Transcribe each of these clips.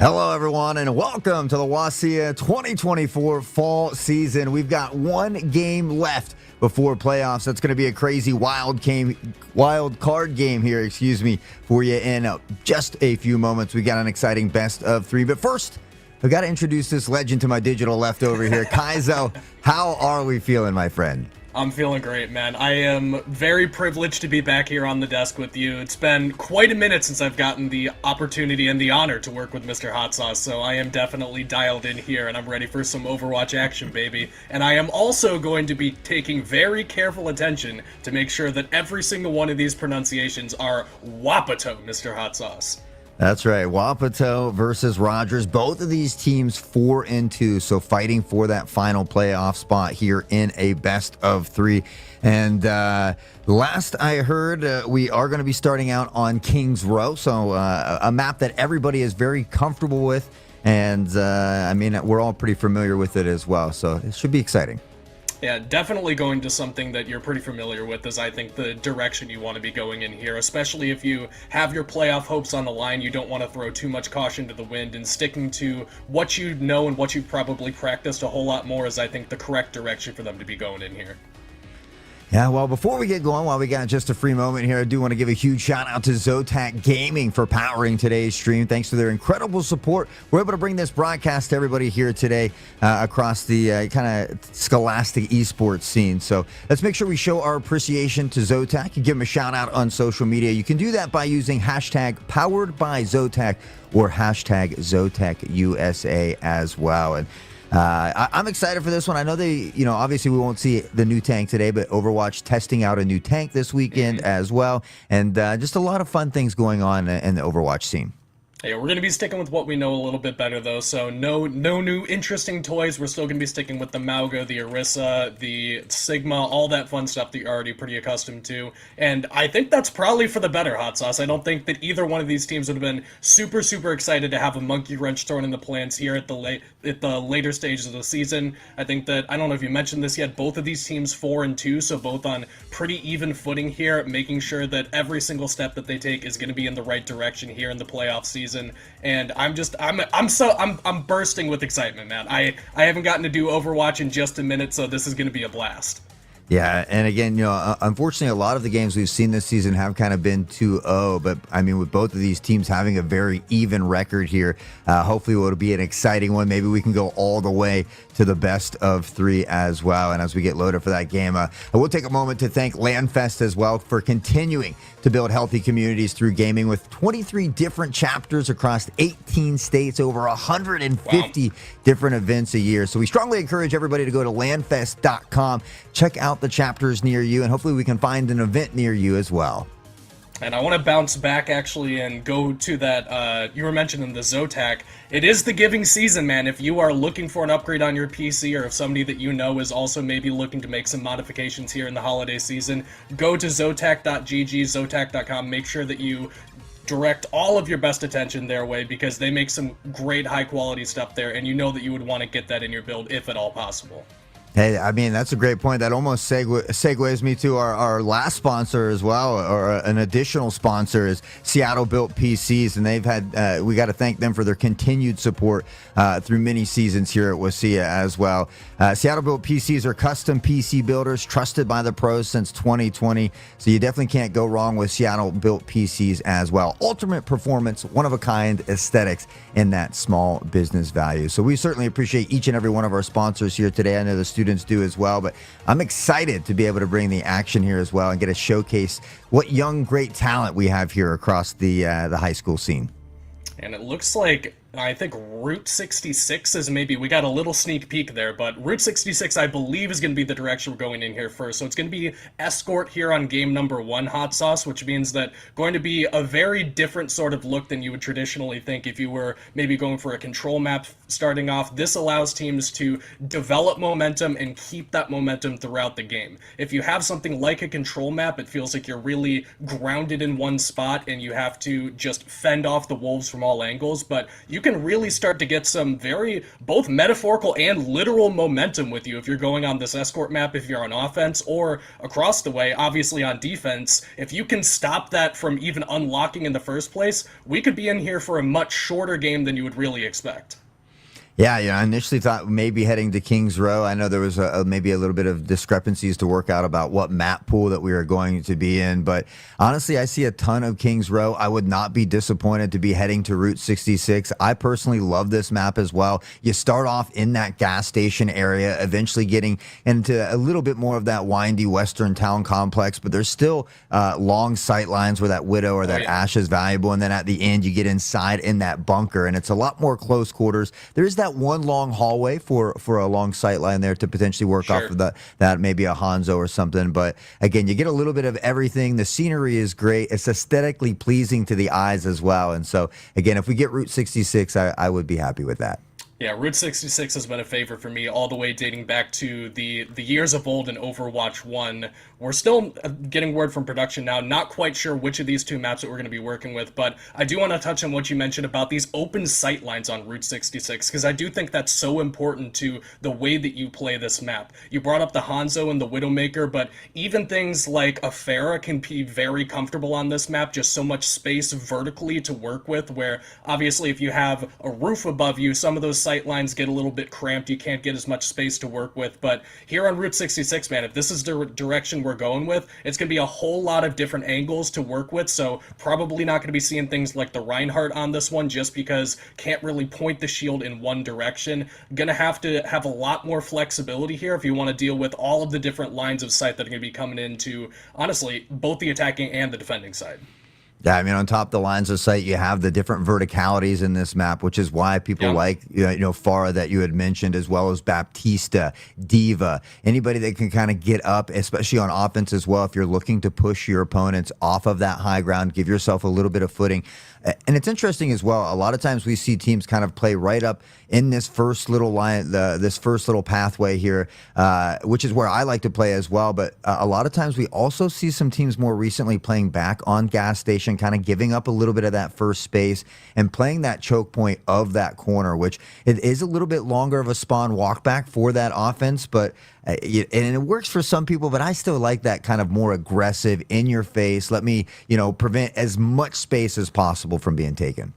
Hello, everyone, and welcome to the WSSEA 2024 fall season. We've got one game left before playoffs. That's going to be a crazy wild card game here, for you in just a few moments. We got an exciting best of three. But first, I've got to introduce this legend to my digital left over here. Kaizo, how are we feeling, my friend? I'm feeling great, man. I am very privileged to be back here on the desk with you. It's been quite a minute since I've gotten the opportunity and the honor to work with Mr. Hot Sauce, so I am definitely dialed in here, and I'm ready for some Overwatch action, baby. And I am also going to be taking very careful attention to make sure that every single one of these pronunciations are Wapato, Mr. Hot Sauce. That's right. Wapato versus Rogers. Both of these teams 4-2, so fighting for that final playoff spot here in a best of three. And last I heard, we are going to be starting out on Kings Row, so a map that everybody is very comfortable with. And I mean, we're all pretty familiar with it as well, so it should be exciting. Yeah, definitely going to something that you're pretty familiar with is, I think, the direction you want to be going in here, especially if you have your playoff hopes on the line. You don't want to throw too much caution to the wind, and sticking to what you know and what you've probably practiced a whole lot more is, I think, the correct direction for them to be going in here. Yeah, well, before we get going, while we got just a free moment here, I do want to give a huge shout out to ZOTAC Gaming for powering today's stream. Thanks to their incredible support, we're able to bring this broadcast to everybody here today across the kind of scholastic esports scene. So let's make sure we show our appreciation to ZOTAC and give them a shout out on social media. You can do that by using hashtag powered by ZOTAC or hashtag ZOTAC USA as well. And I'm excited for this one. I know obviously we won't see the new tank today, but Overwatch testing out a new tank this weekend as well. And just a lot of fun things going on in the Overwatch scene. Yeah, we're going to be sticking with what we know a little bit better, though, so no new interesting toys. We're still going to be sticking with the Mauga, the Orisa, the Sigma, all that fun stuff that you're already pretty accustomed to, and I think that's probably for the better, Hot Sauce. I don't think that either one of these teams would have been super excited to have a monkey wrench thrown in the plans here at the later stages of the season. I think that, I don't know if you mentioned this yet, both of these teams 4-2, so both on pretty even footing here, making sure that every single step that they take is going to be in the right direction here in the playoff season. And I'm bursting with excitement, man. I haven't gotten to do Overwatch in just a minute, so this is going to be a blast. Yeah, and again, unfortunately, a lot of the games we've seen this season have kind of been 2-0, but I mean, with both of these teams having a very even record here, hopefully it'll be an exciting one. Maybe we can go all the way to the best of three as well. And as we get loaded for that game, I will take a moment to thank LANFest as well for continuing to build healthy communities through gaming with 23 different chapters across 18 states, over 150 different events a year. So we strongly encourage everybody to go to LANFest.com, check out the chapters near you, and hopefully we can find an event near you as well. And I want to bounce back, actually, and go to that, you were mentioning the ZOTAC. It is the giving season, man. If you are looking for an upgrade on your PC, or if somebody that you know is also maybe looking to make some modifications here in the holiday season, go to zotac.gg, zotac.com. Make sure that you direct all of your best attention their way, because they make some great high-quality stuff there, and you know that you would want to get that in your build if at all possible. Hey, I mean, that's a great point. That almost segues me to our last sponsor as well, or an additional sponsor is Seattle Built PCs, and they've had, we got to thank them for their continued support through many seasons here at WSSEA as well. Seattle Built PCs are custom PC builders trusted by the pros since 2020, so you definitely can't go wrong with Seattle Built PCs as well. Ultimate performance, one-of-a-kind aesthetics, and that small business value. So we certainly appreciate each and every one of our sponsors here today. I know the students do as well, but I'm excited to be able to bring the action here as well and get to showcase what young, great talent we have here across the high school scene. And it looks like, I think Route 66 is maybe, we got a little sneak peek there, but Route 66, I believe, is going to be the direction we're going in here first. So it's going to be Escort here on game number 1, Hot Sauce, which means that going to be a very different sort of look than you would traditionally think if you were maybe going for a control map starting off. This allows teams to develop momentum and keep that momentum throughout the game. If you have something like a control map, it feels like you're really grounded in one spot and you have to just fend off the wolves from all angles, but you can really start to get some very both metaphorical and literal momentum with you if you're going on this escort map, if you're on offense, or across the way, obviously on defense. If you can stop that from even unlocking in the first place, we could be in here for a much shorter game than you would really expect. Yeah, I initially thought maybe heading to Kings Row. I know there was maybe a little bit of discrepancies to work out about what map pool that we were going to be in. But honestly, I see a ton of Kings Row. I would not be disappointed to be heading to Route 66. I personally love this map as well. You start off in that gas station area, eventually getting into a little bit more of that windy western town complex, but there's still long sight lines where that Widow or that Ash is valuable. And then at the end, you get inside in that bunker, and it's a lot more close quarters. There's that one long hallway for a long sight line there to potentially work off of that maybe a Hanzo or something. But again, you get a little bit of everything. The scenery is great. It's aesthetically pleasing to the eyes as well. And so again, if we get Route 66, I would be happy with that. Yeah, Route 66 has been a favorite for me all the way dating back to the years of old in Overwatch 1. We're still getting word from production now, not quite sure which of these two maps that we're going to be working with, but I do want to touch on what you mentioned about these open sight lines on Route 66, because I do think that's so important to the way that you play this map. You brought up the Hanzo and the Widowmaker, but even things like a Pharah can be very comfortable on this map, just so much space vertically to work with, where obviously if you have a roof above you, some of those sight lines get a little bit cramped. You can't get as much space to work with. But here on Route 66, man, if this is the direction we're going with, it's going to be a whole lot of different angles to work with. So probably not going to be seeing things like the Reinhardt on this one, just because can't really point the shield in one direction. Going to have a lot more flexibility here if you want to deal with all of the different lines of sight that are going to be coming into, honestly, both the attacking and the defending side. Yeah, I mean, on top of the lines of sight, you have the different verticalities in this map, which is why people like, Pharah that you had mentioned, as well as Baptista, Diva, anybody that can kind of get up, especially on offense as well. If you're looking to push your opponents off of that high ground, give yourself a little bit of footing. And it's interesting as well. A lot of times we see teams kind of play right up in this first little line, this first little pathway here, which is where I like to play as well. But a lot of times we also see some teams more recently playing back on gas station, kind of giving up a little bit of that first space and playing that choke point of that corner, which it is a little bit longer of a spawn walk back for that offense. But and it works for some people, but I still like that kind of more aggressive, in your face. Let me, prevent as much space as possible from being taken.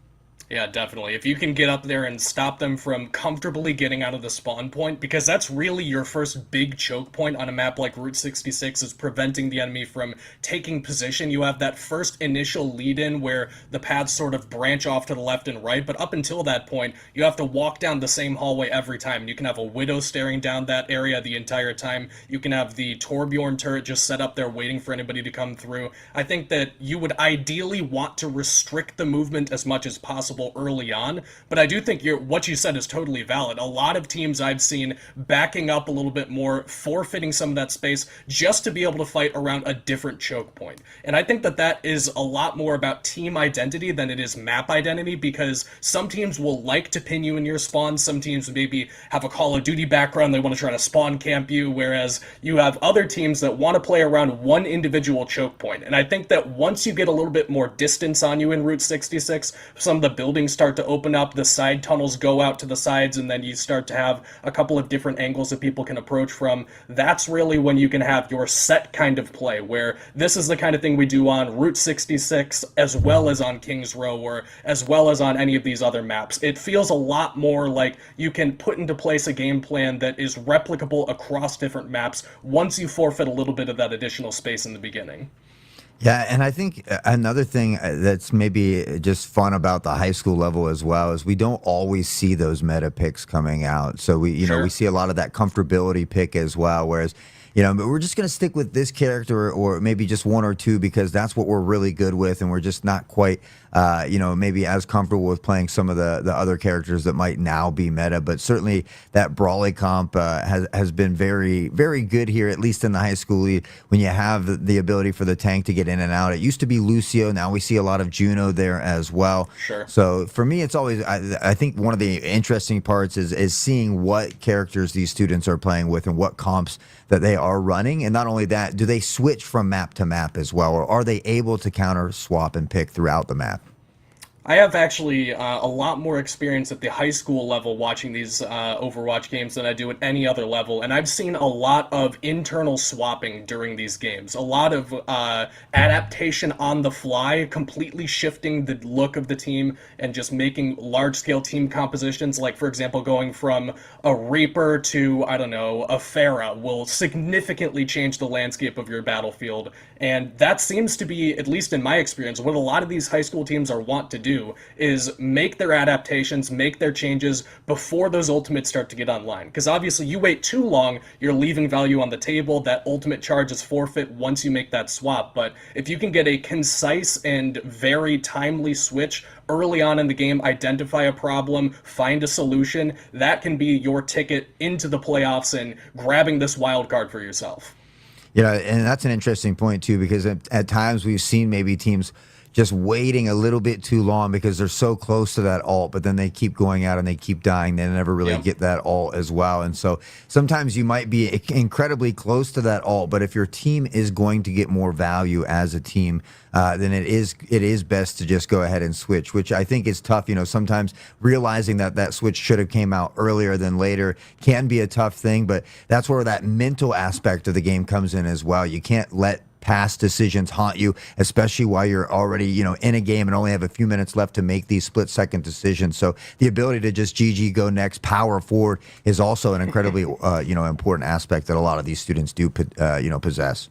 Yeah, definitely. If you can get up there and stop them from comfortably getting out of the spawn point, because that's really your first big choke point on a map like Route 66, is preventing the enemy from taking position. You have that first initial lead-in where the paths sort of branch off to the left and right, but up until that point, you have to walk down the same hallway every time. You can have a Widow staring down that area the entire time. You can have the Torbjorn turret just set up there waiting for anybody to come through. I think that you would ideally want to restrict the movement as much as possible early on, but I do think what you said is totally valid. A lot of teams I've seen backing up a little bit more, forfeiting some of that space just to be able to fight around a different choke point. And I think that is a lot more about team identity than it is map identity, because some teams will like to pin you in your spawn. Some teams maybe have a Call of Duty background, they want to try to spawn camp you, whereas you have other teams that want to play around one individual choke point. And I think that once you get a little bit more distance on you in Route 66, some of the buildings start to open up, the side tunnels go out to the sides, and then you start to have a couple of different angles that people can approach from. That's really when you can have your set kind of play, where this is the kind of thing we do on Route 66 as well as on Kings Row, or as well as on any of these other maps. It feels a lot more like you can put into place a game plan that is replicable across different maps once you forfeit a little bit of that additional space in the beginning. Yeah, and I think another thing that's maybe just fun about the high school level as well is we don't always see those meta picks coming out. So we see a lot of that comfortability pick as well, whereas but we're just going to stick with this character or maybe just one or two because that's what we're really good with, and we're just not quite, maybe as comfortable with playing some of the other characters that might now be meta. But certainly that Brawley comp has been very, very good here, at least in the high school league, when you have the ability for the tank to get in and out. It used to be Lucio. Now we see a lot of Juno there as well. Sure. So for me, it's always, I think one of the interesting parts is seeing what characters these students are playing with and what comps that they are running. And not only that, do they switch from map to map as well, or are they able to counter swap and pick throughout the map? I have actually a lot more experience at the high school level watching these Overwatch games than I do at any other level, and I've seen a lot of internal swapping during these games. A lot of adaptation on the fly, completely shifting the look of the team and just making large-scale team compositions. Like, for example, going from a Reaper to, I don't know, a Pharah will significantly change the landscape of your battlefield. And that seems to be, at least in my experience, what a lot of these high school teams are wont to do is make their adaptations, make their changes before those ultimates start to get online. Because obviously you wait too long, you're leaving value on the table, that ultimate charge is forfeit once you make that swap. But if you can get a concise and very timely switch early on in the game, identify a problem, find a solution, that can be your ticket into the playoffs and grabbing this wild card for yourself. And that's an interesting point too, because at times we've seen maybe teams just waiting a little bit too long because they're so close to that ult, but then they keep going out and they keep dying. They never really get that ult as well. And so sometimes you might be incredibly close to that ult, but if your team is going to get more value as a team, then it is best to just go ahead and switch, which I think is tough. Sometimes realizing that switch should have came out earlier than later can be a tough thing, but that's where that mental aspect of the game comes in as well. You can't let past decisions haunt you, especially while you're already, in a game and only have a few minutes left to make these split-second decisions. So the ability to just GG, go next, power forward is also an incredibly, important aspect that a lot of these students do, possess.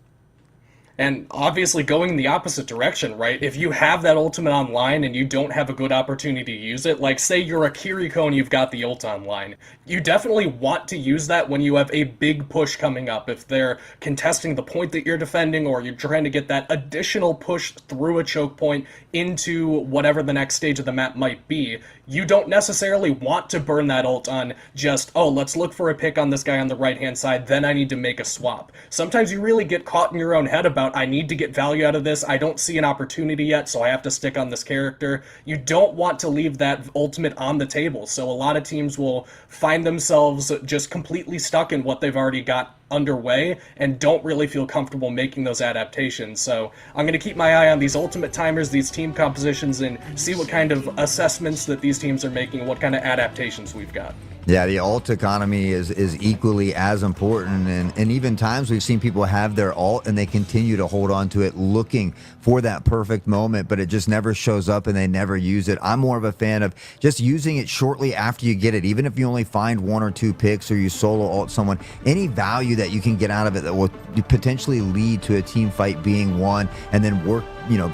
And obviously going the opposite direction, right? If you have that ultimate online and you don't have a good opportunity to use it, like say you're a Kiriko and you've got the ult online, you definitely want to use that when you have a big push coming up. If they're contesting the point that you're defending, or you're trying to get that additional push through a choke point into whatever the next stage of the map might be, you don't necessarily want to burn that ult on just, oh, let's look for a pick on this guy on the right-hand side, then I need to make a swap. Sometimes you really get caught in your own head about, I need to get value out of this, I don't see an opportunity yet, so I have to stick on this character. You don't want to leave that ultimate on the table, so a lot of teams will find themselves just completely stuck in what they've already got underway and don't really feel comfortable making those adaptations. So I'm going to keep my eye on these ultimate timers, these team compositions, and see what kind of assessments that these teams are making, what kind of adaptations we've got. Yeah, the ult economy is equally as important, and even times we've seen people have their ult and they continue to hold on to it looking for that perfect moment, but it just never shows up and they never use it. I'm more of a fan of just using it shortly after you get it, even if you only find one or two picks or you solo ult someone. Any value that you can get out of it that will potentially lead to a team fight being won, and then work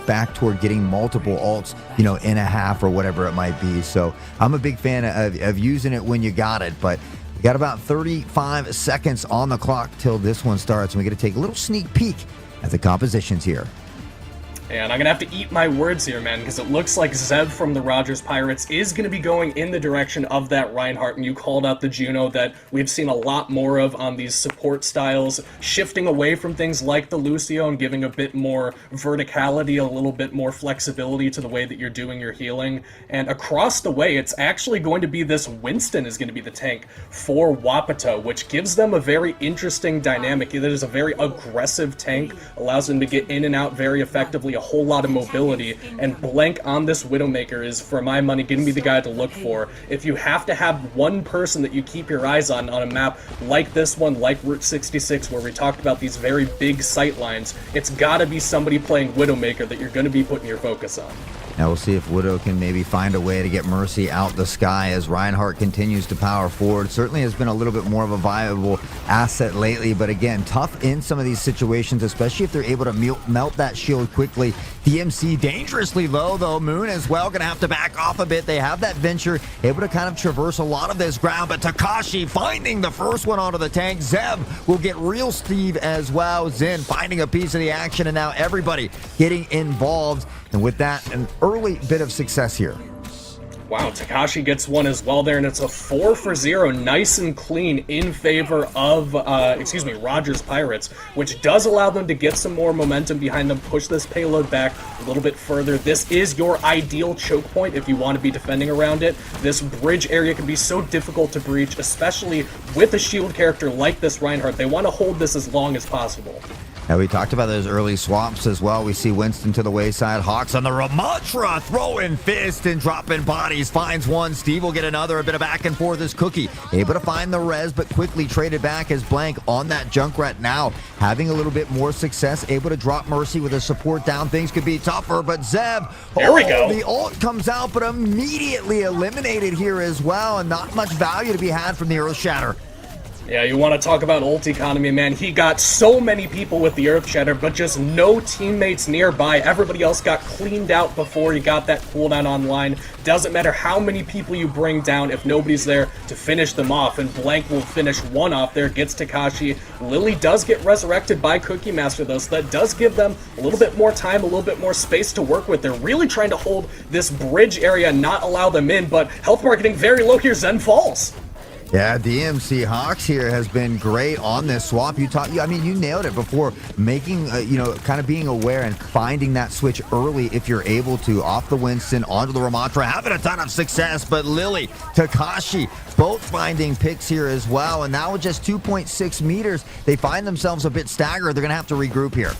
back toward getting multiple ults in a half or whatever it might be. So I'm a big fan of using it when you got it, but we got about 35 seconds on the clock till this one starts, and we got to take a little sneak peek at the compositions here. And I'm going to have to eat my words here, man, because it looks like Zev from the Rogers Pirates is going to be going in the direction of that Reinhardt, and you called out the Juno that we've seen a lot more of on these support styles, shifting away from things like the Lucio and giving a bit more verticality, a little bit more flexibility to the way that you're doing your healing. And across the way, it's actually going to be this Winston is going to be the tank for Wapato, which gives them a very interesting dynamic. It is a very aggressive tank, allows them to get in and out very effectively, a whole lot of mobility, and Blank on this Widowmaker is, for my money, going to be the guy to look for. If you have to have one person that you keep your eyes on a map like this one, like Route 66, where we talked about these very big sight lines, it's got to be somebody playing Widowmaker that you're going to be putting your focus on. Now we'll see if Widow can maybe find a way to get Mercy out the sky as Reinhardt continues to power forward. Certainly has been a little bit more of a viable asset lately, but again, tough in some of these situations, especially if they're able to melt that shield quickly. DMC dangerously low, though. Moon as well going to have to back off a bit. They have that Venture, able to kind of traverse a lot of this ground, but Takashi finding the first one onto the tank. Zeb will get real Steve as well. Zen finding a piece of the action, and now everybody getting involved. And with that, an early bit of success here. Wow, Takashi gets one as well there, and it's a 4-for-0, nice and clean in favor of, Rogers Pirates, which does allow them to get some more momentum behind them, push this payload back a little bit further. This is your ideal choke point if you want to be defending around it. This bridge area can be so difficult to breach, especially with a shield character like this Reinhardt. They want to hold this as long as possible. Now, we talked about those early swaps as well. We see Winston to the wayside. Hawks on the Ramatra, throwing fist and dropping bodies. Finds one. Steve will get another. A bit of back and forth as Cookie. Able to find the res, but quickly traded back as Blank on that Junkrat now. Having a little bit more success. Able to drop Mercy with a support down. Things could be tougher, but Zeb. There we go. The ult comes out, but immediately eliminated here as well. And not much value to be had from the Earth Shatter. Yeah, you want to talk about ult economy, man. He got so many people with the Earth Shatter, but just no teammates nearby. Everybody else got cleaned out before he got that cooldown online. Doesn't matter how many people you bring down if nobody's there to finish them off, and Blank will finish one off there, gets Takashi. Lily does get resurrected by Cookie Master, though, so that does give them a little bit more time, a little bit more space to work with. They're really trying to hold this bridge area and not allow them in, but health bar getting very low here. Zen falls. Yeah, DMC Hawks here has been great on this swap. You nailed it before, making, kind of being aware and finding that switch early if you're able to. Off the Winston, onto the Ramatra, having a ton of success, but Lily, Takashi, both finding picks here as well. And now with just 2.6 meters, they find themselves a bit staggered. They're going to have to regroup here.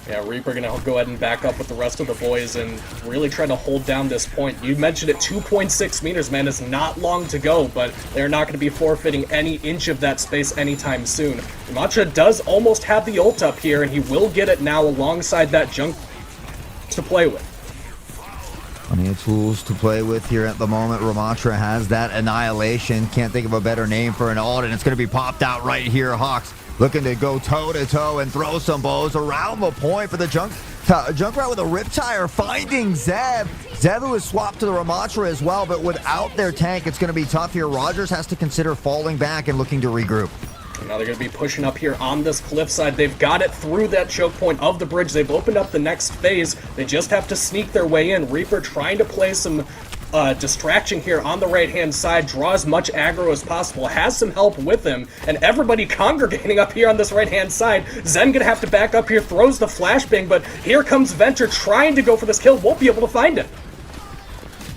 Yeah, Reaper gonna go ahead and back up with the rest of the boys and really try to hold down this point. You mentioned it, 2.6 meters, man, is not long to go, but they're not gonna be forfeiting any inch of that space anytime soon. Ramatra does almost have the ult up here, and he will get it now alongside that junk to play with. Plenty of tools to play with here at the moment. Ramatra has that Annihilation. Can't think of a better name for an ult, and it's gonna be popped out right here. Hawks looking to go toe-to-toe and throw some bows around the point for the Junkrat with a Riptire, finding Zeb. Zeb, who is swapped to the Ramatra as well, but without their tank, it's going to be tough here. Rogers has to consider falling back and looking to regroup. Now they're going to be pushing up here on this cliffside. They've got it through that choke point of the bridge. They've opened up the next phase. They just have to sneak their way in. Reaper trying to play some distraction here on the right-hand side, draw as much aggro as possible, has some help with him, and everybody congregating up here on this right-hand side. Zen gonna have to back up here, throws the flashbang, but here comes Venture trying to go for this kill, won't be able to find it.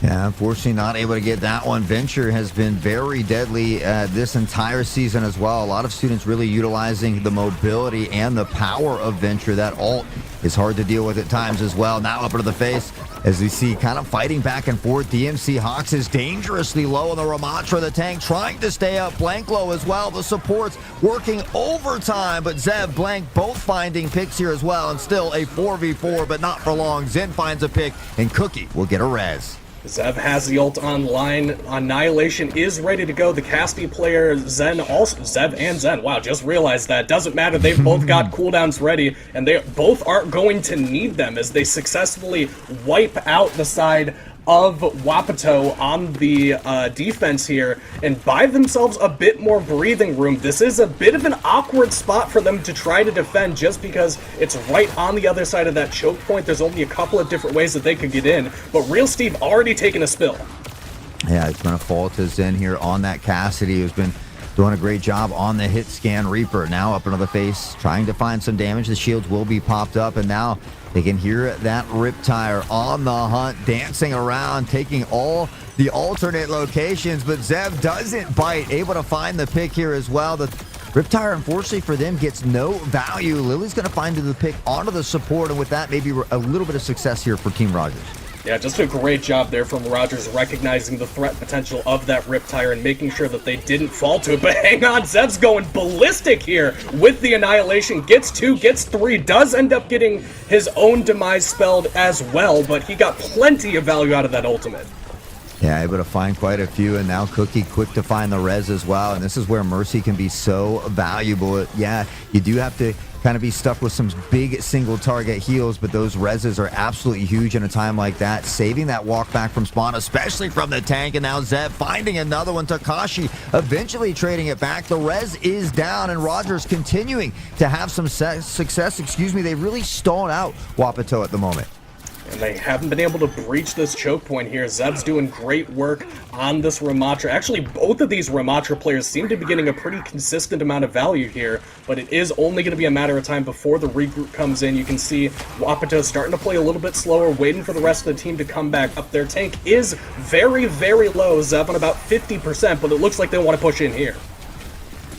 Yeah, unfortunately not able to get that one. Venture has been very deadly this entire season as well. A lot of students really utilizing the mobility and the power of Venture. That ult is hard to deal with at times as well. Now up into the face, as we see kind of fighting back and forth. DMC Hawks is dangerously low on the Ramatra. The tank trying to stay up. Blank low as well. The supports working overtime, but Zev, Blank both finding picks here as well, and still a 4v4, but not for long. Zen finds a pick, and Cookie will get a res. Zev has the ult online. Annihilation is ready to go. The Caspi player, Zen, also, Zev and Zen, wow, just realized that. Doesn't matter, they've both got cooldowns ready, and they both aren't going to need them as they successfully wipe out the side of Wapato on the defense here and buy themselves a bit more breathing room. This is a bit of an awkward spot for them to try to defend just because it's right on the other side of that choke point. There's only a couple of different ways that they could get in, but Real Steve already taken a spill. Yeah, it's going to fall to Zen here on that Cassidy, who's been doing a great job on the hit scan. Reaper now up into the face, trying to find some damage. The shields will be popped up, and now they can hear that Riptire on the hunt, dancing around, taking all the alternate locations, but Zev doesn't bite, able to find the pick here as well. The Riptire, unfortunately for them, gets no value. Lily's going to find the pick onto the support, and with that, maybe a little bit of success here for Team Rogers. Yeah, just a great job there from Rogers, recognizing the threat potential of that Riptire and making sure that they didn't fall to it. But hang on, Zev's going ballistic here with the Annihilation. Gets 2, gets 3, does end up getting his own demise spelled as well, but he got plenty of value out of that ultimate. Yeah, able to find quite a few, and now Cookie quick to find the res as well, and this is where Mercy can be so valuable. Yeah, you do have to kind of be stuck with some big single target heals, but those reses are absolutely huge in a time like that. Saving that walk back from spawn, especially from the tank, and now Zeb finding another one. Takashi eventually trading it back. The res is down, and Rogers continuing to have some success. They really stalled out Wapato at the moment. And they haven't been able to breach this choke point here. Zeb's doing great work on this Ramatra. Actually, both of these Ramatra players seem to be getting a pretty consistent amount of value here, but it is only going to be a matter of time before the regroup comes in. You can see Wapato starting to play a little bit slower, waiting for the rest of the team to come back up. Their tank is very, very low. Zeb on about 50%, but it looks like they want to push in here.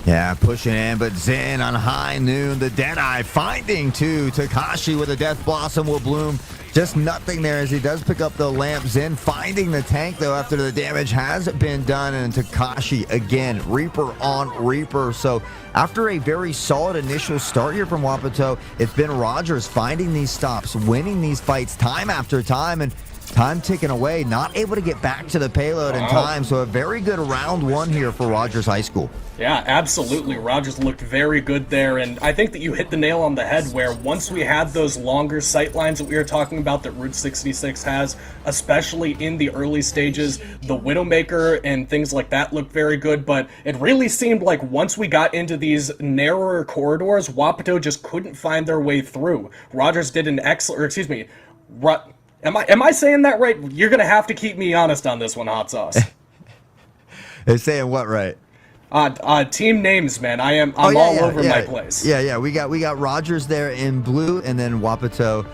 Yeah, pushing in, but Zen on high noon. The Deadeye finding two. Takashi with a Death Blossom will bloom. Just nothing there as he does pick up the lamp. Zen finding the tank, though, after the damage has been done. And Takashi, again, Reaper on Reaper. So after a very solid initial start here from Wapato, it's been Rogers finding these stops, winning these fights time after time, and time ticking away, not able to get back to the payload in time. So a very good round one here for Rogers High School. Yeah, absolutely. Rogers looked very good there, and I think that you hit the nail on the head where once we had those longer sight lines that we were talking about that Route 66 has, especially in the early stages, the Widowmaker and things like that looked very good, but it really seemed like once we got into these narrower corridors, Wapato just couldn't find their way through. Rogers did an excellent, or excuse me, am I saying that right? You're going to have to keep me honest on this one, Hot Sauce. They're saying what right? Team names, man. I'm all over my place. Yeah. We got Rogers there in blue, and then Wapato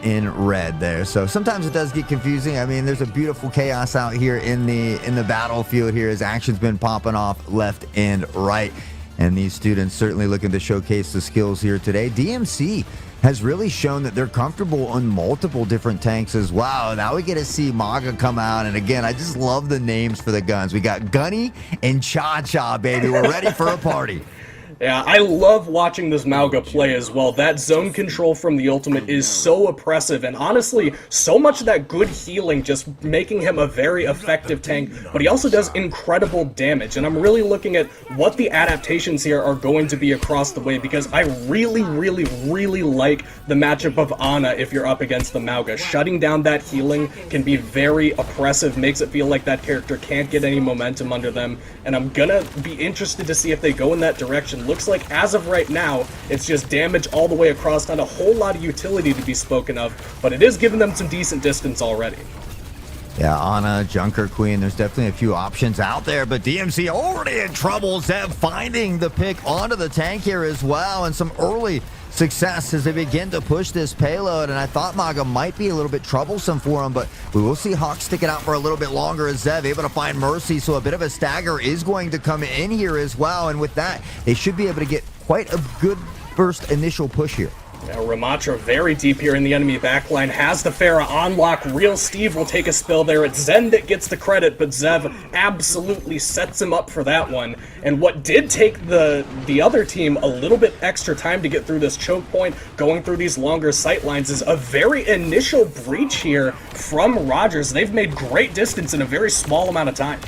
in red there. So sometimes it does get confusing. I mean, there's a beautiful chaos out here in the battlefield here as action's been popping off left and right, and these students certainly looking to showcase the skills here today. DMC has really shown that they're comfortable on multiple different tanks as well. Now we get to see Maga come out, and again, I just love the names for the guns. We got Gunny and Cha-Cha, baby. We're ready for a party. Yeah, I love watching this Mauga play as well. That zone control from the ultimate is so oppressive, and honestly, so much of that good healing just making him a very effective tank, but he also does incredible damage, and I'm really looking at what the adaptations here are going to be across the way, because I really, really, really like the matchup of Ana if you're up against the Mauga. Shutting down that healing can be very oppressive, makes it feel like that character can't get any momentum under them, and I'm gonna be interested to see if they go in that direction. Looks like as of right now, it's just damage all the way across, not a whole lot of utility to be spoken of, but it is giving them some decent distance already. Yeah, Ana, Junker Queen, there's definitely a few options out there, but DMC already in trouble. Zev finding the pick onto the tank here as well, and some early success as they begin to push this payload, and I thought Maga might be a little bit troublesome for him, but we will see Hawk stick it out for a little bit longer as Zev able to find Mercy, so a bit of a stagger is going to come in here as well, and with that, they should be able to get quite a good first initial push here. Now Ramatra very deep here in the enemy backline, has the Pharah on lock. Real Steve will take a spill there. It's Zen that gets the credit, but Zev absolutely sets him up for that one. And what did take the other team a little bit extra time to get through this choke point, going through these longer sight lines, is a very initial breach here from Rogers. They've made great distance in a very small amount of time.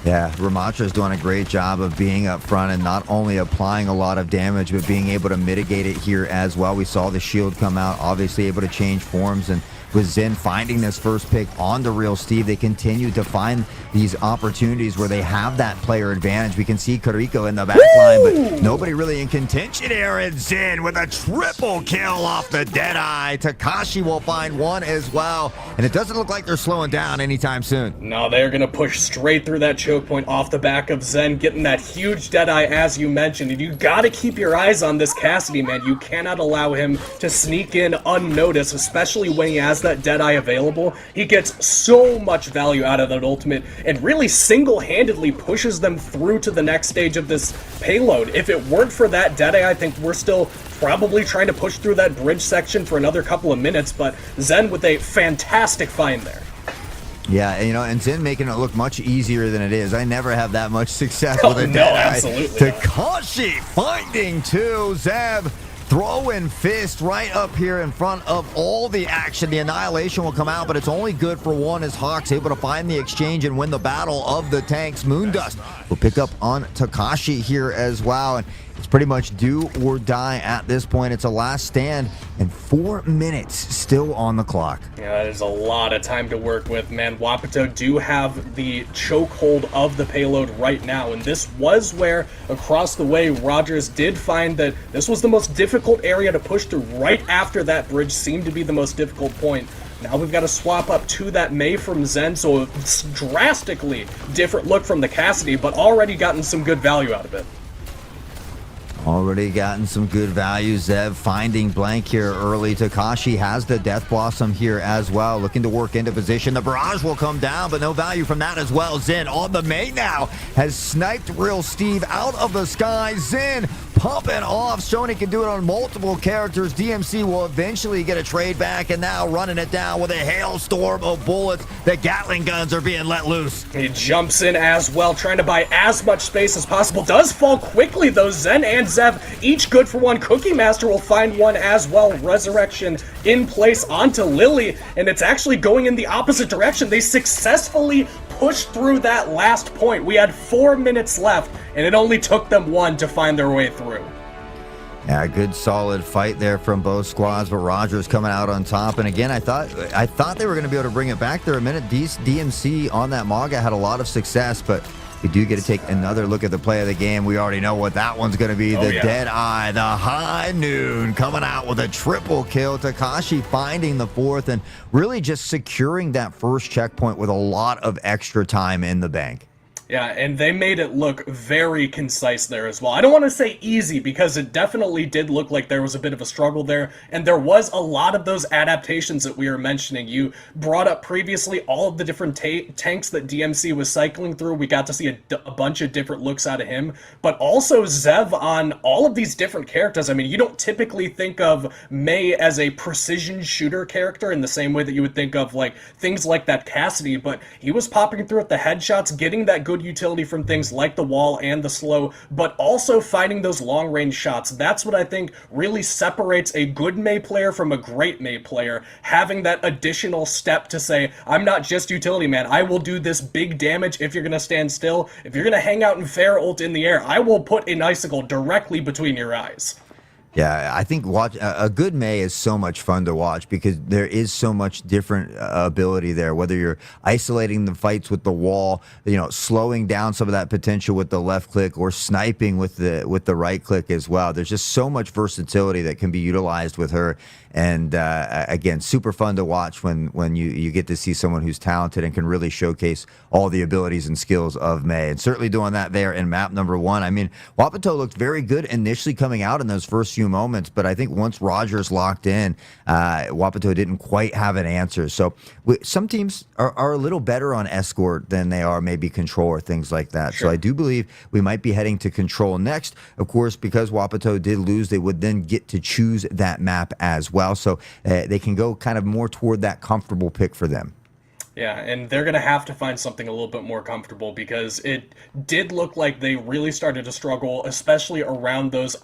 Yeah, Ramatra's doing a great job of being up front and not only applying a lot of damage, but being able to mitigate it here as well. We saw the shield come out, obviously able to change forms, and with Zen finding this first pick on the Real Steve, they continue to find these opportunities where they have that player advantage. We can see Kariko in the back line, but nobody really in contention here. And Zen with a triple kill off the Deadeye. Takashi will find one as well, and it doesn't look like they're slowing down anytime soon. No, they're going to push straight through that choke point off the back of Zen, getting that huge Deadeye as you mentioned. And you got to keep your eyes on this Cassidy, man. You cannot allow him to sneak in unnoticed, especially when he has that Deadeye available. He gets so much value out of that ultimate and really single-handedly pushes them through to the next stage of this payload. If it weren't for that Deadeye, I think we're still probably trying to push through that bridge section for another couple of minutes, but Zen with a fantastic find there. Yeah, you know, and Zen making it look much easier than it is. I never have that much success with a Deadeye. Absolutely. Takashi finding two. Zev throwing fist right up here in front of all the action. The annihilation will come out, but it's only good for one as Hawk's able to find the exchange and win the battle of the tanks. Moondust will pick up on Takashi here as well. And It's pretty much do or die at this point. It's a last stand, and 4 minutes still on the clock. Yeah, that is a lot of time to work with, man. Wapato do have the chokehold of the payload right now, and this was where, across the way, Rogers did find that this was the most difficult area to push through. Right after that bridge seemed to be the most difficult point. Now we've got to swap up to that Mei from Zen, so a drastically different look from the Cassidy, but already gotten some good value out of it. Already gotten some good value. Zev finding blank here early. Takashi has the Death Blossom here as well, looking to work into position. The barrage will come down, but no value from that as well. Zen on the Mei now has sniped Real Steve out of the sky. Zen pumping off, showing he can do it on multiple characters. DMC will eventually get a trade back, and now running it down with a hailstorm of bullets. The Gatling guns are being let loose. He jumps in as well, trying to buy as much space as possible. Does fall quickly though. Zen and Zev each good for one. Cookie Master will find one as well. Resurrection in place onto Lily, and it's actually going in the opposite direction. They successfully pushed through that last point. We had 4 minutes left, and it only took them 1 to find their way through. Yeah, good solid fight there from both squads, but Rogers coming out on top. And again, I thought they were going to be able to bring it back there a minute. DMC on that Maga had a lot of success, but we do get to take another look at the play of the game. We already know what that one's going to be. The Dead Eye, the High Noon coming out with a triple kill. Takashi finding the 4th and really just securing that first checkpoint with a lot of extra time in the bank. Yeah, and they made it look very concise there as well. I don't want to say easy, because it definitely did look like there was a bit of a struggle there, and there was a lot of those adaptations that we were mentioning. You brought up previously all of the different tanks that DMC was cycling through. We got to see a bunch of different looks out of him, but also Zev on all of these different characters. I mean, you don't typically think of Mei as a precision shooter character in the same way that you would think of like things like that Cassidy, but he was popping through at the headshots, getting that good utility from things like the wall and the slow, but also finding those long range shots. That's what I think really separates a good Mei player from a great Mei player, having that additional step to say, I'm not just utility man, I will do this big damage if you're going to stand still. If you're going to hang out and fair ult in the air, I will put an icicle directly between your eyes. Yeah, I think a good Mei is so much fun to watch because there is so much different ability there, whether you're isolating the fights with the wall, slowing down some of that potential with the left click, or sniping with the right click as well. There's just so much versatility that can be utilized with her. And again, super fun to watch when you get to see someone who's talented and can really showcase all the abilities and skills of Mei. And certainly doing that there in map number 1. I mean, Wapato looked very good initially coming out in those first few moments, but I think once Rogers locked in, Wapato didn't quite have an answer. So some teams are a little better on escort than they are maybe control or things like that. Sure. So I do believe we might be heading to control next. Of course, because Wapato did lose, they would then get to choose that map as well. So they can go kind of more toward that comfortable pick for them. Yeah, and they're going to have to find something a little bit more comfortable, because it did look like they really started to struggle, especially around those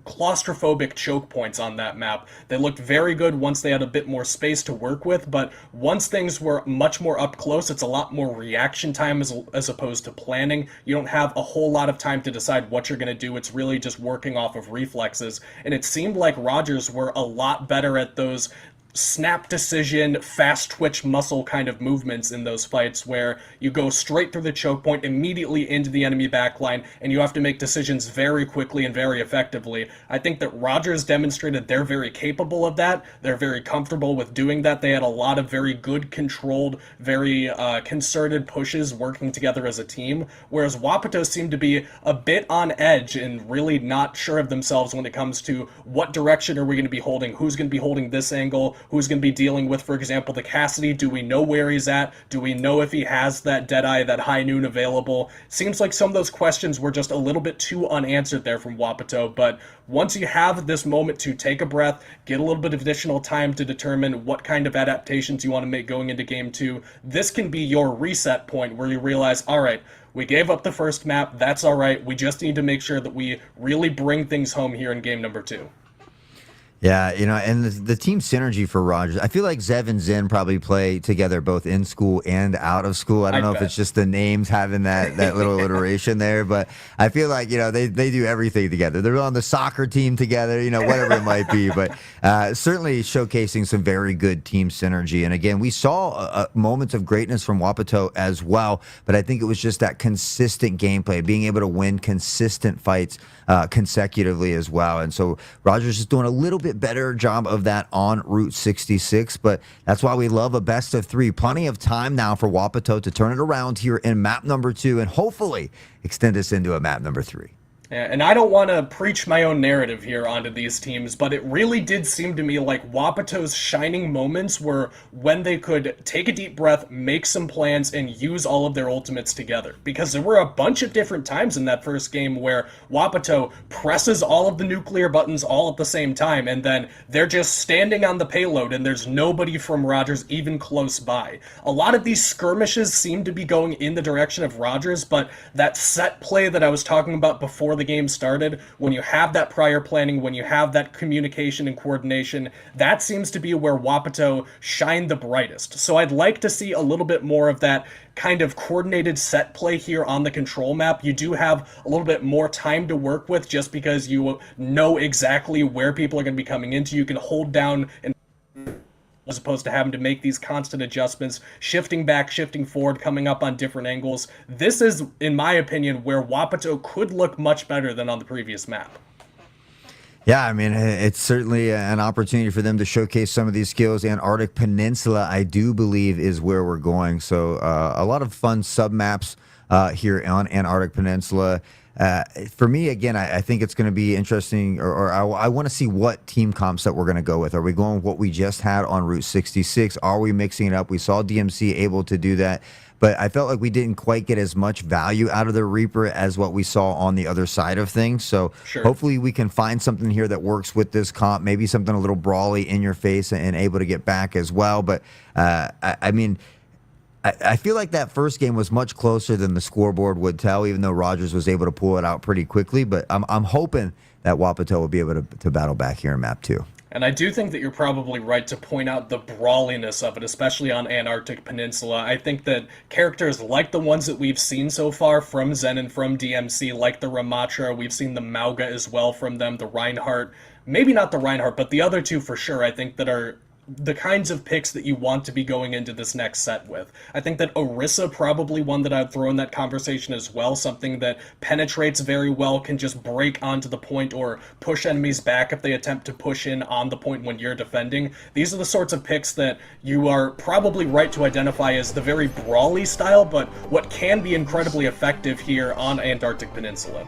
claustrophobic choke points on that map. They looked very good once they had a bit more space to work with, but once things were much more up close, it's a lot more reaction time as opposed to planning. You don't have a whole lot of time to decide what you're going to do. It's really just working off of reflexes, and it seemed like Rogers were a lot better at those snap decision, fast twitch muscle kind of movements in those fights, where you go straight through the choke point, immediately into the enemy backline, and you have to make decisions very quickly and very effectively. I think that Rogers demonstrated they're very capable of that. They're very comfortable with doing that. They had a lot of very good, controlled, very concerted pushes working together as a team, whereas Wapato seemed to be a bit on edge and really not sure of themselves when it comes to what direction are we going to be holding, who's going to be holding this angle, who's going to be dealing with, for example, the Cassidy. Do we know where he's at? Do we know if he has that Deadeye, that High Noon available? Seems like some of those questions were just a little bit too unanswered there from Wapato, but once you have this moment to take a breath, get a little bit of additional time to determine what kind of adaptations you want to make going into Game 2, this can be your reset point where you realize, all right, we gave up the first map, that's all right, we just need to make sure that we really bring things home here in game number 2. Yeah, and the team synergy for Rogers. I feel like Zev and Zen probably play together both in school and out of school. I don't know if it's just the names having that little iteration there, but I feel like they do everything together. They're on the soccer team together, whatever it might be. But certainly showcasing some very good team synergy. And again, we saw moments of greatness from Wapato as well, but I think it was just that consistent gameplay, being able to win consistent fights consecutively as well. And so Rogers is doing a little bit better job of that on Route 66, but that's why we love a best of three. Plenty of time now for Wapato to turn it around here in map number 2 and hopefully extend us into a map number 3. Yeah, and I don't want to preach my own narrative here onto these teams, but it really did seem to me like Wapato's shining moments were when they could take a deep breath, make some plans, and use all of their ultimates together. Because there were a bunch of different times in that first game where Wapato presses all of the nuclear buttons all at the same time, and then they're just standing on the payload, and there's nobody from Rogers even close by. A lot of these skirmishes seem to be going in the direction of Rogers, but that set play that I was talking about before the game started, when you have that prior planning, when you have that communication and coordination, that seems to be where Wapato shined the brightest. So I'd like to see a little bit more of that kind of coordinated set play here on the control map. You do have a little bit more time to work with just because you know exactly where people are going to be coming into. You can hold down and as opposed to having to make these constant adjustments, shifting back, shifting forward, coming up on different angles. This is, in my opinion, where Wapato could look much better than on the previous map. Yeah, I mean, it's certainly an opportunity for them to showcase some of these skills. Antarctic Peninsula, I do believe, is where we're going. So a lot of fun sub-maps here on Antarctic Peninsula. For me, again, I think it's going to be interesting, or I want to see what team comps that we're going to go with. Are we going with what we just had on Route 66? Are we mixing it up? We saw DMC able to do that, but I felt like we didn't quite get as much value out of the Reaper as what we saw on the other side of things. So hopefully we can find something here that works with this comp, maybe something a little brawly in your face and able to get back as well. But I mean, I feel like that first game was much closer than the scoreboard would tell, even though Rogers was able to pull it out pretty quickly. But I'm hoping that Wapato will be able to battle back here in map 2. And I do think that you're probably right to point out the brawliness of it, especially on Antarctic Peninsula. I think that characters like the ones that we've seen so far from Zen and from DMC, like the Ramatra, we've seen the Mauga as well from them, the Reinhardt, maybe not the Reinhardt, but the other two for sure, I think that are the kinds of picks that you want to be going into this next set with. I think that Orisa probably one that I'd throw in that conversation as well, something that penetrates very well, can just break onto the point or push enemies back if they attempt to push in on the point when you're defending. These are the sorts of picks that you are probably right to identify as the very brawly style, but what can be incredibly effective here on Antarctic Peninsula.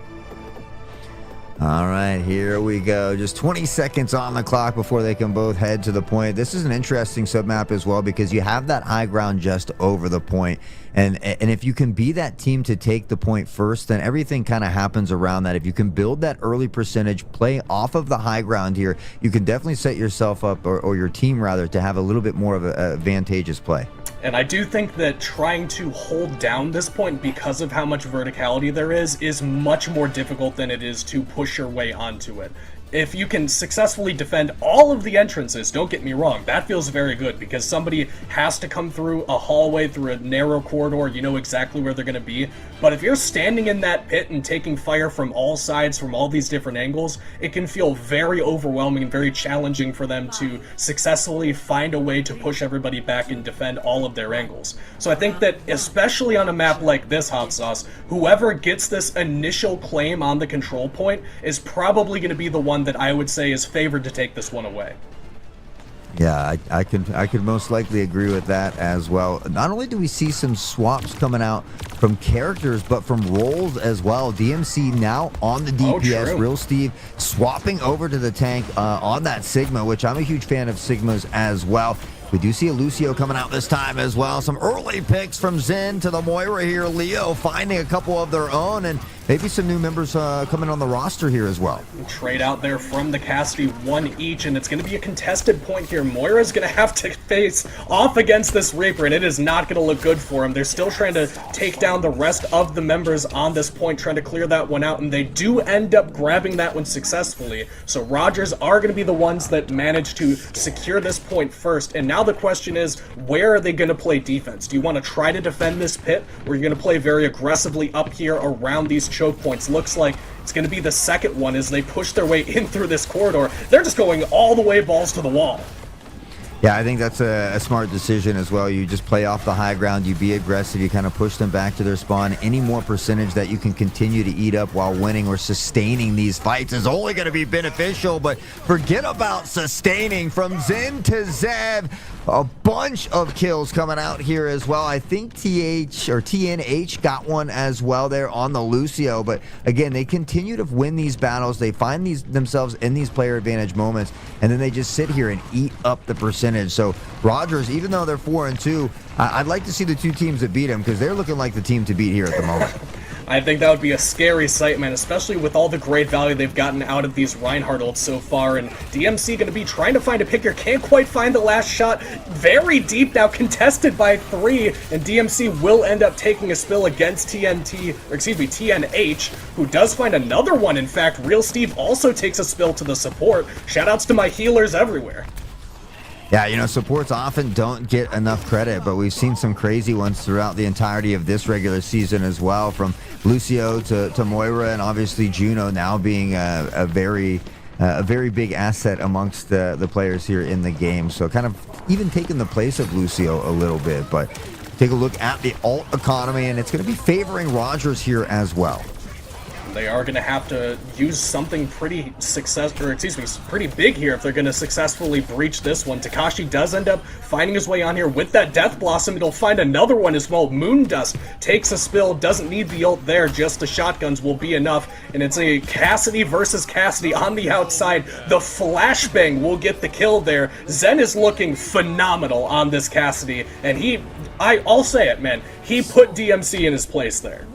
All right, here we go. Just 20 seconds on the clock before they can both head to the point. This is an interesting submap as well because you have that high ground just over the point. And if you can be that team to take the point first, then everything kind of happens around that. If you can build that early percentage, play off of the high ground here, you can definitely set yourself up, or your team rather, to have a little bit more of an advantageous play. And I do think that trying to hold down this point because of how much verticality there is much more difficult than it is to push your way onto it. If you can successfully defend all of the entrances, don't get me wrong, that feels very good because somebody has to come through a hallway, through a narrow corridor, you know exactly where they're going to be. But if you're standing in that pit and taking fire from all sides, from all these different angles, it can feel very overwhelming and very challenging for them to successfully find a way to push everybody back and defend all of their angles. So I think that, especially on a map like this, Hot Sauce, whoever gets this initial claim on the control point is probably going to be the one that I would say is favored to take this one away. Yeah, I could most likely agree with that as well. Not only do we see some swaps coming out from characters, but from roles as well. DMC now on the DPS, Real Steve swapping over to the tank on that Sigma, which I'm a huge fan of Sigmas as well. We do see a Lucio coming out this time as well. Some early picks from Zen to the Moira here. Leo finding a couple of their own, and maybe some new members coming on the roster here as well. Trade out there from the Cassidy, one each, and it's going to be a contested point here. Moira's going to have to face off against this Reaper, and it is not going to look good for him. They're still trying to take down the rest of the members on this point, trying to clear that one out, and they do end up grabbing that one successfully. So Rogers are going to be the ones that manage to secure this point first, and now the question is, where are they going to play defense? Do you want to try to defend this pit, or are you going to play very aggressively up here around these choke points? Looks like it's going to be the second one as they push their way in through this corridor. They're just going all the way balls to the wall. Yeah, I think that's a smart decision as well. You just play off the high ground, you be aggressive, you kind of push them back to their spawn. Any more percentage that you can continue to eat up while winning or sustaining these fights is only going to be beneficial, but forget about sustaining. From Zen to Zev, a bunch of kills coming out here as well. I think TNH got one as well there on the Lucio, but again, they continue to win these battles. They find themselves in these player advantage moments, and then they just sit here and eat up the percentage. So Rogers, even though they're 4-2, I'd like to see the two teams that beat them, because they're looking like the team to beat here at the moment. I think that would be a scary sight, man, especially with all the great value they've gotten out of these Reinhardt ults so far. And DMC going to be trying to find a pick here. Can't quite find the last shot. Very deep now, contested by 3. And DMC will end up taking a spill against TNH, who does find another one. In fact, Real Steve also takes a spill to the support. Shoutouts to my healers everywhere. Yeah, you know, supports often don't get enough credit, but we've seen some crazy ones throughout the entirety of this regular season as well, from Lucio to Moira, and obviously Juno now being a very big asset amongst the players here in the game. So kind of even taking the place of Lucio a little bit, but take a look at the alt economy, and it's going to be favoring Rogers here as well. They are going to have to use something pretty pretty big here if they're going to successfully breach this one. Takashi does end up finding his way on here with that Death Blossom. It'll find another one as well. Moondust takes a spill, doesn't need the ult there, just the shotguns will be enough. And it's a Cassidy versus Cassidy on the outside. The flashbang will get the kill there. Zen is looking phenomenal on this Cassidy, and I'll say it, man, he put DMC in his place there.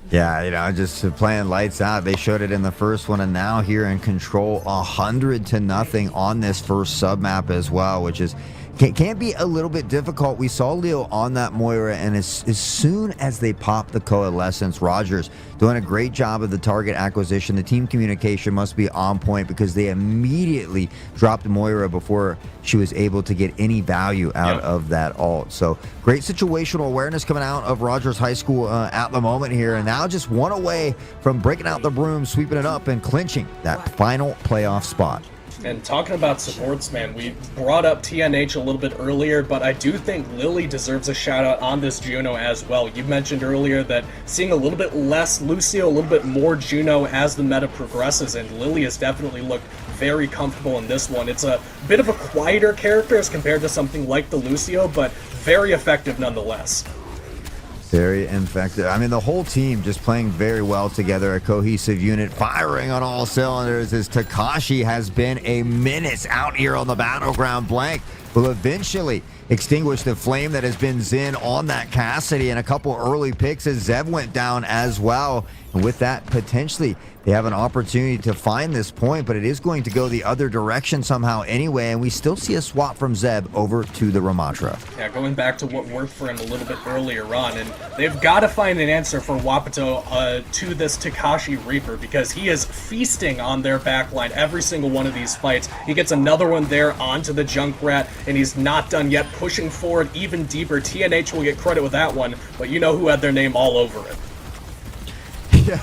Yeah, you know, just playing lights out. They showed it in the first one, and now here in control 100-0 on this first sub map as well, which is can be a little bit difficult. We saw Leo on that Moira, and as soon as they pop the Coalescence, Rogers doing a great job of the target acquisition. The team communication must be on point, because they immediately dropped Moira before she was able to get any value out of that ult. So great situational awareness coming out of Rogers High School at the moment here, and now just one away from breaking out the broom, sweeping it up, and clinching that final playoff spot. And talking about supports, man, we brought up TNH a little bit earlier, but I do think Lily deserves a shout out on this Juno as well. You mentioned earlier that seeing a little bit less Lucio, a little bit more Juno as the meta progresses, and Lily has definitely looked very comfortable in this one. It's a bit of a quieter character as compared to something like the Lucio, but very effective nonetheless. Very effective. I mean, the whole team just playing very well together, a cohesive unit, firing on all cylinders, as Takashi has been a menace out here on the battleground. Blank will eventually extinguish the flame that has been Zen on that Cassidy, and a couple early picks as Zev went down as well. And with that, potentially they have an opportunity to find this point, but it is going to go the other direction somehow anyway, and we still see a swap from Zeb over to the Ramatra. Yeah, going back to what worked for him a little bit earlier on, and they've got to find an answer for Wapato to this Takashi Reaper, because he is feasting on their backline every single one of these fights. He gets another one there onto the Junkrat, and he's not done yet, pushing forward even deeper. TNH will get credit with that one, but you know who had their name all over it. Yeah.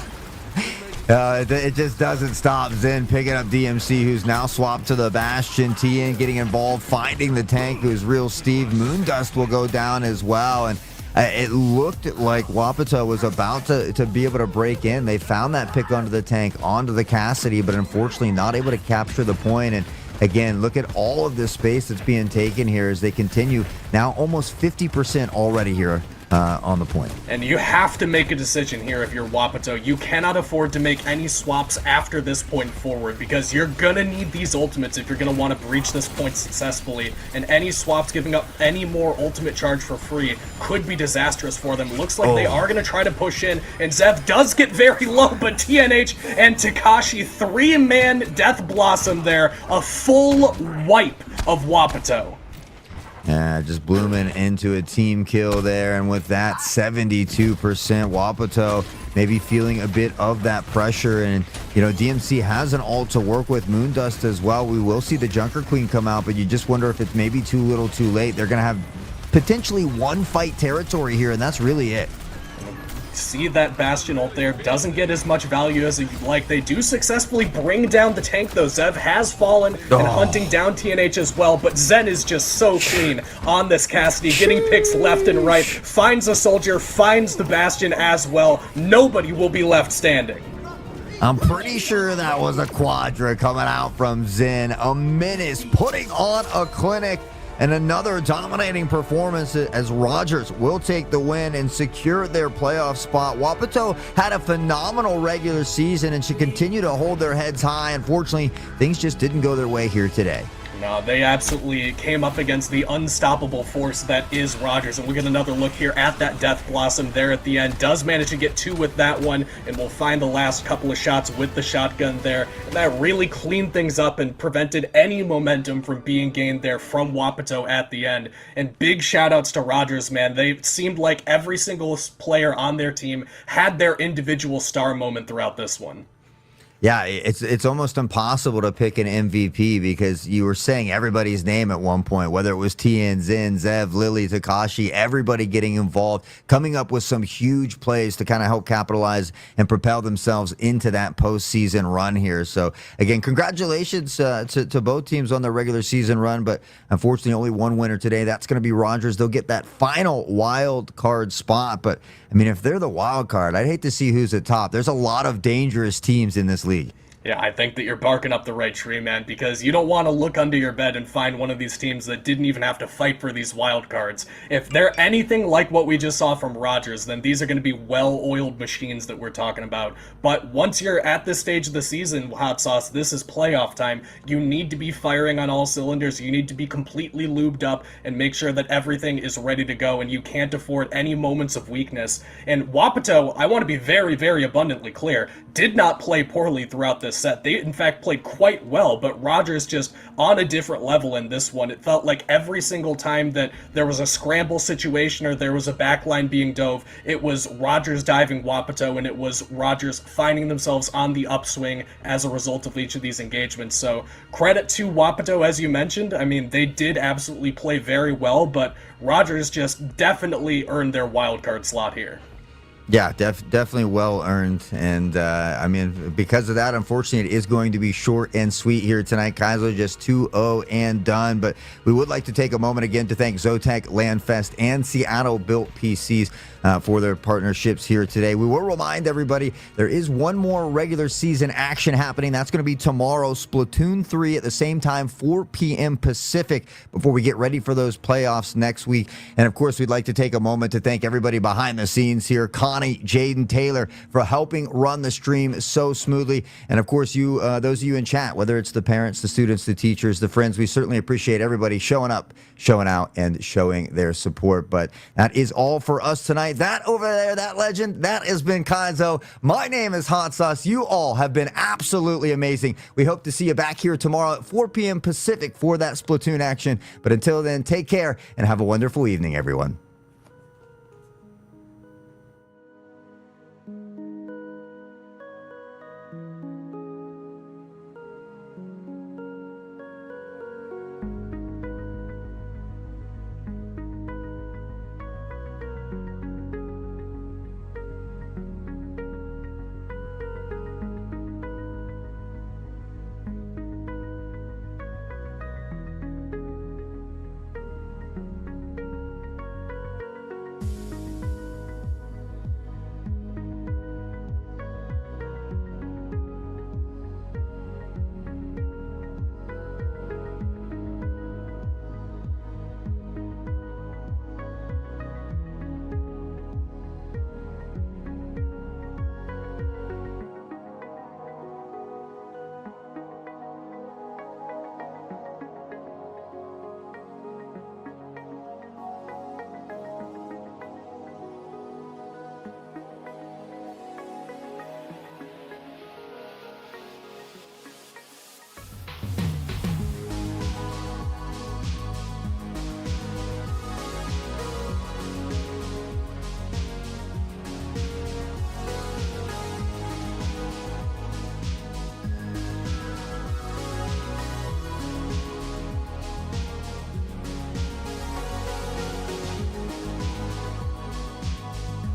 It just doesn't stop. Zen picking up DMC, who's now swapped to the Bastion. TN getting involved, finding the tank, who's Real Steve. Moondust will go down as well, and it looked like Wapato was about to be able to break in. They found that pick onto the tank, onto the Cassidy, but unfortunately not able to capture the point. And again, look at all of this space that's being taken here as they continue. Now almost 50% already here on the point. And you have to make a decision here if you're Wapato. You cannot afford to make any swaps after this point forward, because you're gonna need these ultimates if you're gonna want to breach this point successfully, and any swaps giving up any more ultimate charge for free could be disastrous for them. Looks like they are gonna try to push in, and Zev does get very low, but TNH and Takashi, 3-man Death Blossom there, a full wipe of Wapato. Just blooming into a team kill there, and with that 72%, Wapato maybe feeling a bit of that pressure. And you know, DMC has an ult to work with, Moondust as well. We will see the Junker Queen come out, but you just wonder if it's maybe too little too late. They're gonna have potentially one fight territory here, and that's really it. See that Bastion ult there, doesn't get as much value as you'd like. They do successfully bring down the tank though. Zev has fallen and hunting down TNH as well, but Zen is just so clean on this Cassidy, getting picks left and right, finds a soldier, finds the Bastion as well. Nobody will be left standing. I'm pretty sure that was a Quadra coming out from Zen. A menace putting on a clinic. And another dominating performance as Rogers will take the win and secure their playoff spot. Wapato had a phenomenal regular season and should continue to hold their heads high. Unfortunately, things just didn't go their way here today. No, they absolutely came up against the unstoppable force that is Rogers, and we'll get another look here at that Death Blossom there at the end. Does manage to get 2 with that one, and we'll find the last couple of shots with the shotgun there, and that really cleaned things up and prevented any momentum from being gained there from Wapato at the end. And big shout-outs to Rogers, man. They seemed like every single player on their team had their individual star moment throughout this one. Yeah, it's almost impossible to pick an MVP because you were saying everybody's name at one point, whether it was Tien, Zin, Zev, Lily, Takashi, everybody getting involved, coming up with some huge plays to kind of help capitalize and propel themselves into that postseason run here. So, again, congratulations to both teams on their regular season run, but unfortunately only one winner today. That's going to be Rogers. They'll get that final wild card spot, but, I mean, if they're the wild card, I'd hate to see who's at top. There's a lot of dangerous teams in this league. Yeah, I think that you're barking up the right tree, man, because you don't want to look under your bed and find one of these teams that didn't even have to fight for these wild cards. If they're anything like what we just saw from Rogers, then these are going to be well-oiled machines that we're talking about. But once you're at this stage of the season, Hot Sauce, this is playoff time. You need to be firing on all cylinders. You need to be completely lubed up and make sure that everything is ready to go, and you can't afford any moments of weakness. And Wapato, I want to be very, very abundantly clear, did not play poorly throughout this set. They in fact played quite well, but Rogers just on a different level in this one. It felt like every single time that there was a scramble situation or there was a backline being dove, it was Rogers diving Wapato, and it was Rogers finding themselves on the upswing as a result of each of these engagements. So credit to Wapato, as you mentioned. I mean, they did absolutely play very well, but Rogers just definitely earned their wildcard slot here. Yeah, definitely well earned. And I mean, because of that, unfortunately, it is going to be short and sweet here tonight. Kaiser just 2-0 and done. But we would like to take a moment again to thank ZOTAC, LANFest, and Seattle Built PCs for their partnerships here today. We will remind everybody there is one more regular season action happening. That's going to be tomorrow, Splatoon 3 at the same time, 4 p.m. Pacific, before we get ready for those playoffs next week. And of course, we'd like to take a moment to thank everybody behind the scenes here, Connie, Jaden, Taylor, for helping run the stream so smoothly. And of course, you, those of you in chat, whether it's the parents, the students, the teachers, the friends, we certainly appreciate everybody showing up, showing out, and showing their support. But that is all for us tonight. That over there, that legend, that has been Kaizo. My name is Hot Sauce. You all have been absolutely amazing. We hope to see you back here tomorrow at 4 p.m. Pacific for that Splatoon action. But until then, take care and have a wonderful evening, everyone.